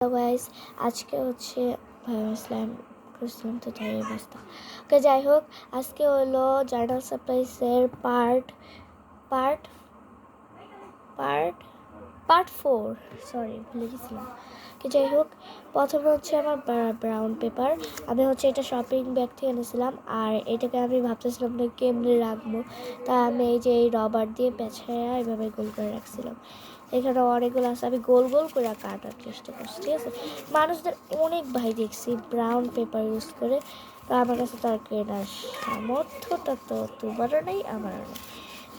Hello guys, আজকে হচ্ছে ইসলাম করছিলাম তো তাই অবস্থা। ওকে, যাই হোক, আজকে হলো জার্নাল সাপ্লাইসের part part part part 4। Sorry, ভুলে গেছিলাম। যাই হোক, প্রথমে হচ্ছে আমার ব্রাউন পেপার। আমি হচ্ছে এটা শপিং ব্যাগ থেকে এনেছিলাম, আর এটাকে আমি ভাবতেছিলাম না কেমনে রাখবো, তাই আমি এই যে এই রবার দিয়ে পেঁচাইয়া এভাবে গোল করে রাখছিলাম। এখানে অনেকগুলো আছে, আমি গোল গোল করে কাটার চেষ্টা করছি, ঠিক আছে। মানুষদের অনেক ভাই দেখছি ব্রাউন পেপার ইউজ করে, তো আমার কাছে তো আর কেনার সামর্থ্যটা তো তোমারও নেই, আমারও নেই,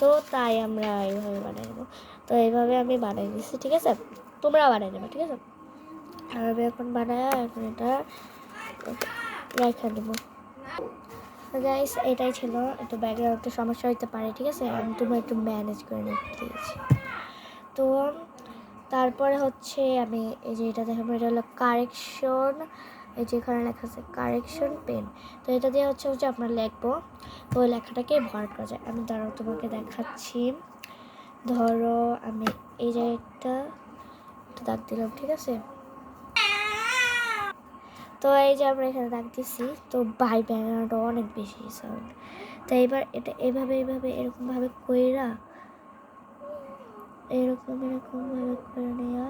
তো তাই আমরা এইভাবে বানিয়ে নেবো। তো এইভাবে আমি বানিয়ে দিচ্ছি, ঠিক আছে, তোমরা বানিয়ে নেবে, ঠিক আছে। আর আমি এখন বানায় এখন এটা রেখে দেবো। গাইস, এটাই ছিল, একটু ব্যাকগ্রাউন্ডে সমস্যা হতে পারে, ঠিক আছে, আমি তোমরা একটু ম্যানেজ করে নিতে দিয়েছি। তো তারপরে হচ্ছে আমি এই যে এটা দেখাবো, এটা হলো কারেকশন, এই যে এখানে লেখা আছে কারেকশন পেন। তো এটা দিয়ে হচ্ছে আপনার লিখবো, তো ওই লেখাটাকে ভর করা যায়। আমি দাঁড়াও তোমাকে দেখাচ্ছি। ধরো আমি এই যে একটা দাগ দিলাম, ঠিক আছে। তো এই যে আমরা এখানে দাগ দিচ্ছি, তো বাই ব্যানারটা অনেক বেশি সাউন্ড। তো এবার এটা এভাবে এরকমভাবে কইরা এরকমভাবে করে নেওয়া।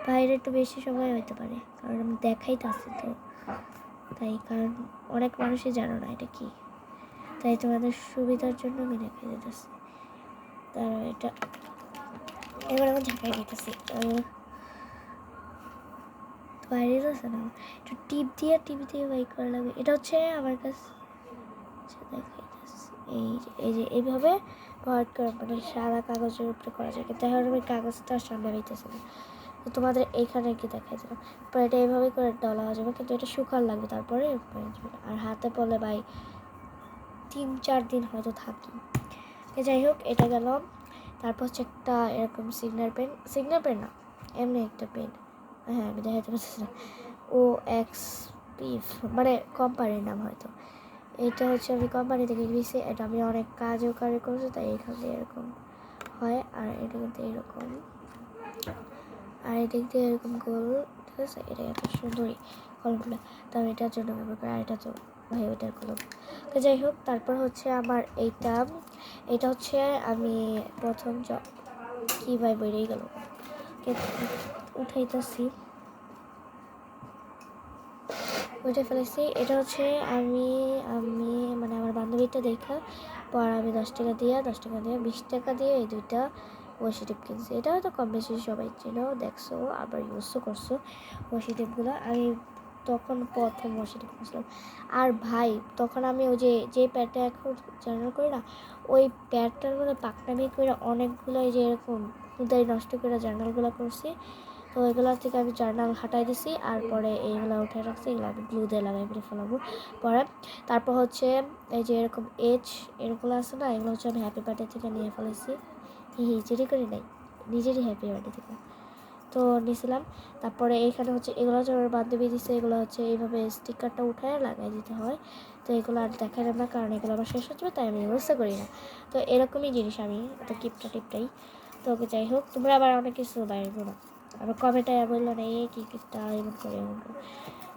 বাইরে একটু বেশি সময় হতে পারে, কারণ আমি দেখাইতে আসি তো, তাই, কারণ অনেক মানুষই জানো না এটা কি, তাই তোমাদের সুবিধার জন্য আমি দেখাই দিতেছি। তারা এটা এবার আমি ঝাঁকাই দিতেছি, বাইরে আছে না, একটু টিপ দিয়ে বাই করা লাগবে। এটা হচ্ছে আমার কাছে এই যে এইভাবে ভরাট করা, মানে সাদা কাগজের উপরে করা যায়, কিন্তু এখন আমি কাগজটা সামনে পাইতেছি না, তো তোমাদের এইখানে কি দেখাই দিলাম। পরে এটা এইভাবে করে ডলা হয়ে যাবে, কিন্তু এটা শুকান লাগবে, তারপরে আর হাতে পড়লে ভাই 3-4 দিন হয়তো থাকি। যাই হোক, এটা গেল। তারপর হচ্ছে একটা এরকম সিগনাল পেন না, এমনি একটা পেন, হ্যাঁ আমি দেখাতে পারছি না, OXP, মানে কোম্পানির নাম হয়তো। এটা হচ্ছে আমি কোম্পানি থেকে নিয়েছি, এটা আমি অনেক কাজও করছি, তাই এখানে এরকম হয়, আর এটা কিন্তু এরকম, আর এটা কিন্তু এরকম গোল, ঠিক আছে। এটা এত সুন্দরই কলমগুলো, তো আমি এটার জন্য ব্যবহার করি, আর এটা তো ভাই ওইটার কলম। তো যাই হোক, তারপর হচ্ছে আমার এটা হচ্ছে আমি প্রথম কি ভাই বেরিয়ে গেল, উঠাইতেছি, উঠে ফেলেছি। এটা হচ্ছে আমি আমি মানে আমার বান্ধবীটা দেখা পর আমি 10 টাকা দিয়ে 20 টাকা দিয়ে এই দুইটা ওয়াশি টিপ কিনছি। এটা হয়তো কম বেশি সবাই চেনো, দেখছো, আবার ইউজও করছো ওয়াশি টিপগুলো। আমি তখন প্রথম ওয়াশি টিপ কিনছিলাম, আর ভাই তখন আমি ওই যে প্যাডটা এখন জার্নাল করি না, ওই প্যাডটার মধ্যে পাকনামি করে অনেকগুলো এই যে এরকম উদাই নষ্ট করে জার্নালগুলো করছি। তো এগুলো থেকে আমি জার্নাল হাঁটাই দিছি, আর পরে এইগুলো উঠে রাখছি, এগুলো আমি গ্লু দিয়ে লাগাই ফেলে ফেলাবো পরে। তারপর হচ্ছে এই যে এরকম এরগুলো আছে না, এগুলো হচ্ছে আমি হ্যাপি বার্থডে থেকে নিয়ে ফেলেছি, চুরি করি নাই, নিজেরই হ্যাপি বার্থডে থেকে তো নিয়েছিলাম। তারপরে এইখানে হচ্ছে এগুলো হচ্ছে আমার বান্ধবী দিচ্ছে, এগুলো হচ্ছে এইভাবে স্টিকারটা উঠায় লাগাই দিতে হয়। তো এগুলো আর দেখা যাবে না, কারণ এগুলো আমার শেষ হচ্ছে, তাই আমি ইউজও করি না। তো এরকমই জিনিস আমি এত টিপটাই। তো যাই হোক, তোমরা আবার অনেক কিছু বাইরে না, আবার কমেন্টে বললো না এই কি কিপটা এমন করে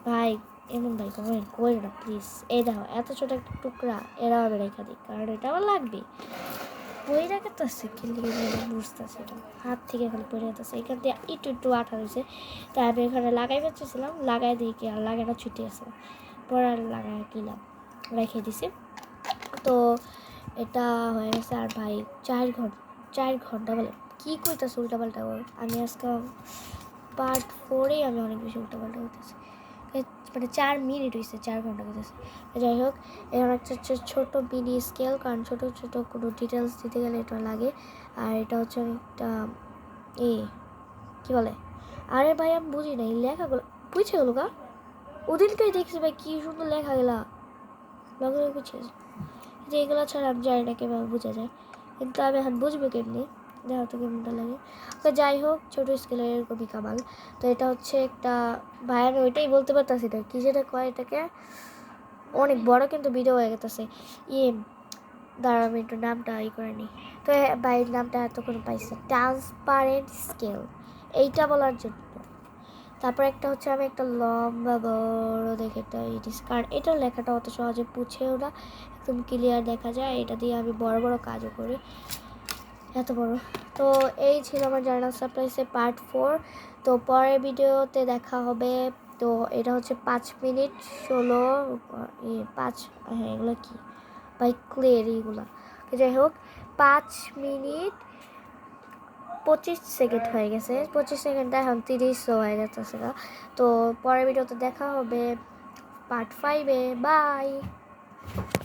ভাই, এমন ভাই কমেন্ট করো না প্লিজ। এই দেখো এত ছোটো একটা টুকরা, এরাও আমি রেখা দিই, কারণ এটা আমার লাগবে। বই রাখাতেছে কিন্তু বুঝতেছে, এটা হাত থেকে এখানে পড়ে যেতেছে, এখান দিয়ে একটু আঠা রয়েছে, তাই আমি এখানে লাগাই পাচ্ছিলাম, লাগাই দিয়ে কি আর লাগানো ছুটি আছে, পরে আর লাগাই কিলাম, রেখে দিছি। তো এটা হয়ে গেছে, আর ভাই 4 ঘন্টা বলে কী করতেছে উল্টাপাল্টা, আমি আজকে পার্ট 4-এই আমি অনেক বেশি উল্টাপাল্টা করতেছি, মানে 4 মিনিট হয়েছে, 4 ঘন্টা করতেছে। যাই হোক, এরকম একটা ছোটো মিনি স্কেল, কারণ ছোটো কোনো ডিটেলস দিতে গেলে এটা লাগে। আর এটা হচ্ছে একটা কী বলে, আরে ভাই আমি বুঝি না এই লেখাগুলো, বুঝছে গেলো গা ওদিনকেই দেখছি ভাই কী সুন্দর লেখা গেলা, লগে বুঝছে যে এগুলো ছাড়া আমি জানি না কীভাবে বোঝা যায়, কিন্তু আমি এখন বুঝবো কেমনি, দেখো তো কেমনটা লাগে। তো যাই হোক, ছোটো স্কেলের এরকমই কামাল। তো এটা হচ্ছে একটা ভাই, আমি ওইটাই বলতে পারতেছি না কী যেটা কয় এটাকে, অনেক বড় কিন্তু ভিডিও হয়ে গেছে। দাঁড়া আমি একটু নামটা করে নিই। তো ভাইয়ের নামটা এতক্ষণ পাইছে ট্রান্সপারেন্ট স্কেল, এইটা বলার জন্য। তারপর একটা হচ্ছে আমি একটা লম্বা বড় দেখে একটা ইটিস, কারণ এটার লেখাটা অত সহজে পুছেও না, একদম ক্লিয়ার দেখা যায়। এটা দিয়ে আমি বড় বড় কাজও করি, এত বড়। তো এই ছিল আমার জার্নাল সারপ্রাইজের পার্ট 4। তো পরের ভিডিওতে দেখা হবে। তো এটা হচ্ছে 5 মিনিট 16 5, হ্যাঁ এগুলো কি বাই ক্লিয়ার এইগুলো, যাই হোক 5 মিনিট 25 সেকেন্ড হয়ে গেছে, 25 সেকেন্ড এখন 30 হয়ে যাচ্ছে না। তো পরের ভিডিওতে দেখা হবে পার্ট 5-এ। বাই।